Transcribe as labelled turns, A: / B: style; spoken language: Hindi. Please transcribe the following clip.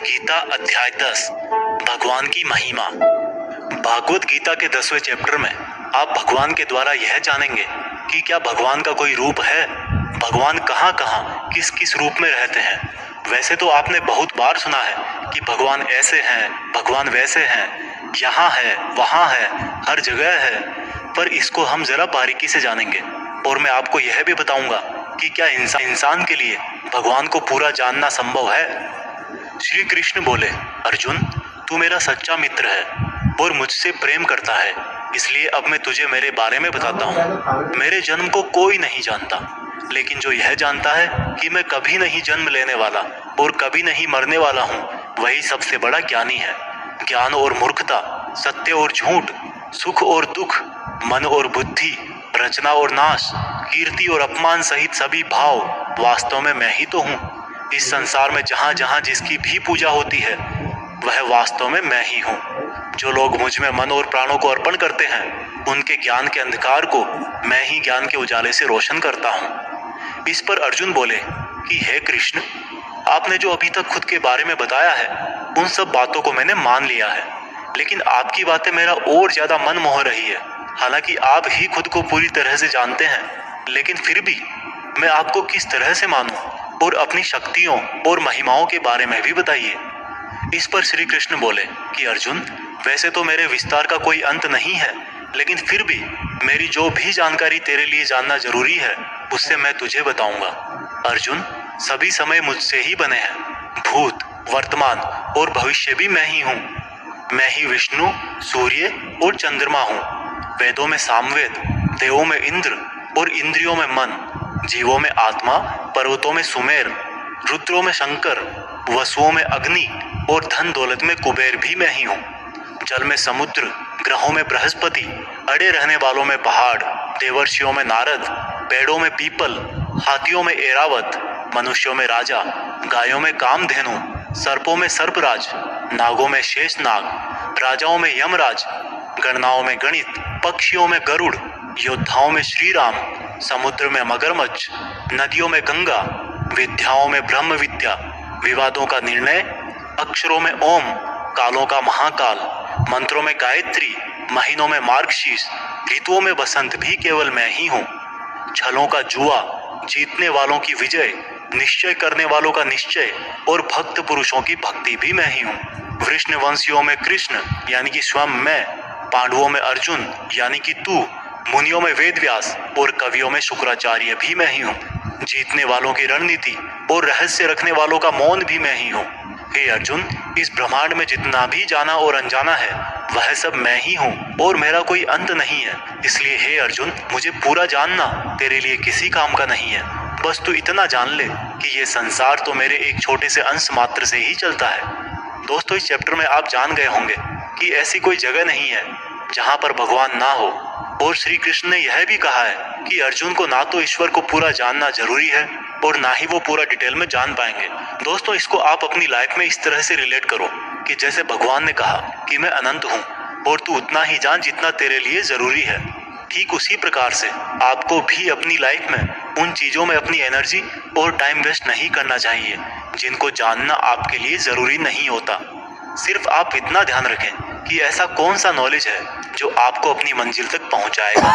A: गीता अध्याय 10 भगवान की महिमा। भागवत गीता के 10वें चैप्टर में आप भगवान के द्वारा यह जानेंगे कि क्या भगवान का कोई रूप है, भगवान कहाँ कहाँ किस किस रूप में रहते हैं। वैसे तो आपने बहुत बार सुना है कि भगवान ऐसे हैं, भगवान वैसे हैं, यहाँ है, वहाँ है, हर जगह है, पर इसको हम जरा बारीकी से जानेंगे और मैं आपको यह भी बताऊंगा कि क्या इंसान के लिए भगवान को पूरा जानना संभव है। श्री कृष्ण बोले, अर्जुन, तू मेरा सच्चा मित्र है और मुझसे प्रेम करता है, इसलिए अब मैं तुझे मेरे बारे में बताता हूँ। मेरे जन्म को कोई नहीं जानता, लेकिन जो यह जानता है कि मैं कभी नहीं जन्म लेने वाला और कभी नहीं मरने वाला हूँ, वही सबसे बड़ा ज्ञानी है। ज्ञान और मूर्खता, सत्य और झूठ, सुख और दुख, मन और बुद्धि, रचना और नाश, कीर्ति और अपमान सहित सभी भाव वास्तव में मैं ही तो हूँ। इस संसार में जहाँ जहाँ जिसकी भी पूजा होती है वह वास्तव में मैं ही हूँ। जो लोग मुझ में मन और प्राणों को अर्पण करते हैं, उनके ज्ञान के अंधकार को मैं ही ज्ञान के उजाले से रोशन करता हूँ। इस पर अर्जुन बोले कि हे कृष्ण, आपने जो अभी तक खुद के बारे में बताया है उन सब बातों को मैंने मान लिया है, लेकिन आपकी बातें मेरा और ज्यादा मन मोह रही है। हालांकि आप ही खुद को पूरी तरह से जानते हैं, लेकिन फिर भी मैं आपको किस तरह से मानूं और अपनी शक्तियों और महिमाओं के बारे में भी बताइए। इस पर श्री कृष्ण बोले कि अर्जुन, वैसे तो मेरे विस्तार का कोई अंत नहीं है, लेकिन फिर भी मेरी जो भी जानकारी तेरे लिए जानना जरूरी है उससे मैं तुझे बताऊंगा। अर्जुन, सभी समय मुझसे ही बने हैं, भूत, वर्तमान और भविष्य भी मैं ही हूँ। मैं ही विष्णु, सूर्य और चंद्रमा हूँ। वेदों में सामवेद, देवों में इंद्र और इंद्रियों में मन, जीवों में आत्मा, पर्वतों में सुमेर, रुद्रों में शंकर, वसुओं में अग्नि और धन दौलत में कुबेर भी मैं ही हूँ। जल में समुद्र, ग्रहों में बृहस्पति, अड़े रहने वालों में पहाड़, देवर्षियों में नारद, पेड़ों में पीपल, हाथियों में ऐरावत, मनुष्यों में राजा, गायों में कामधेनु, सर्पों में सर्पराज, नागों में शेषनाग, राजाओं में यमराज, गणनाओं में गणित, पक्षियों में गरुड़, योद्धाओं में श्री राम, समुद्र में मगरमच्छ, नदियों में गंगा, विद्याओं में ब्रह्म विद्या, विवादों का निर्णय, अक्षरों में ओम, कालों का महाकाल, मंत्रों में गायत्री, महीनों में मार्गशीर्ष, ऋतुओं में बसंत भी केवल मैं ही हूँ। छलों का जुआ, जीतने वालों की विजय, निश्चय करने वालों का निश्चय और भक्त पुरुषों की भक्ति भी मैं ही हूँ। वृष्णवंशियों में कृष्ण यानी कि स्वयं मैं, पांडवों में अर्जुन यानी कि तू, मुनियों में वेदव्यास और कवियों में शुक्राचार्य भी मैं ही हूँ। जीतने वालों की रणनीति और रहस्य रखने वालों का मौन भी मैं ही हूँ। हे अर्जुन, इस ब्रह्मांड में जितना भी जाना और अनजाना है वह सब मैं ही हूँ और मेरा कोई अंत नहीं है। इसलिए हे अर्जुन, मुझे पूरा जानना तेरे लिए किसी काम का नहीं है। बस तू इतना जान ले कि ये संसार तो मेरे एक छोटे से अंश मात्र से ही चलता है। दोस्तों, इस चैप्टर में आप जान गए होंगे कि ऐसी कोई जगह नहीं है जहाँ पर भगवान ना हो, और श्री कृष्ण ने यह भी कहा है कि अर्जुन को ना तो ईश्वर को पूरा जानना जरूरी है और ना ही वो पूरा डिटेल में जान पाएंगे। दोस्तों, इसको आप अपनी लाइफ में इस तरह से रिलेट करो कि जैसे भगवान ने कहा कि मैं अनंत हूँ और तू उतना ही जान जितना तेरे लिए जरूरी है। ठीक उसी प्रकार से आपको भी अपनी लाइफ में उन चीजों में अपनी एनर्जी और टाइम वेस्ट नहीं करना चाहिए जिनको जानना आपके लिए जरूरी नहीं होता। सिर्फ आप इतना ध्यान रखें कि ऐसा कौन सा नॉलेज है जो आपको अपनी मंजिल तक पहुंचाएगा।